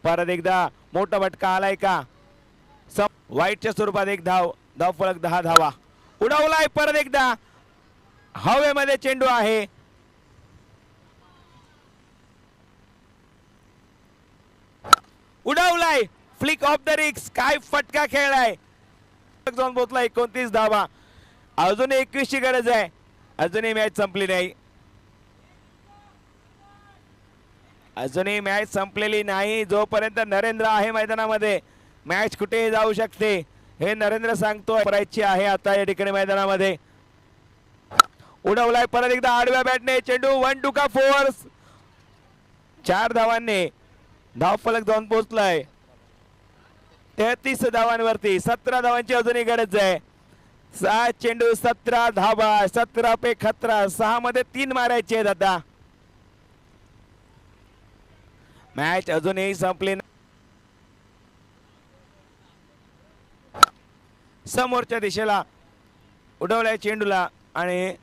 परत एकदा मोठा फटका आलाय का? वाईटच्या स्वरूपात एक धाव, धाव फलक 10 धावा. उडवलाय परत एकदा, हवेमध्ये चेंडू आहे. उडवलाय, फ्लिक ऑफ द रिक्स. काय फटका खेळलाय, जाऊन पोहोचला. 29 धावा. अजून 21 ची गरज आहे. अजूनही मॅच संपली नाही. अजूनही मॅच संपलेली नाही. जोपर्यंत नरेंद्र आहे मैदानामध्ये मॅच कुठेही जाऊ शकते हे नरेंद्र सांगतोय. करायची आहे आता या ठिकाणी मैदानामध्ये. उडवलाय परत एकदा आडव्या बॅटने चेंडू. 1 टू का फोर्स. 4 धावांनी धाव फलक जाऊन पोहोचलाय 33 धावांवरती. 17 धावांची अजूनही गरज आहे. 7 चेंडू 17 धावा. 17 पे खतरा. 6 मध्ये 3 मारायचे आहेत आता. मॅच अजूनही संपली नाही. समोरच्या दिशेला उडवलाय चेंडूला आणि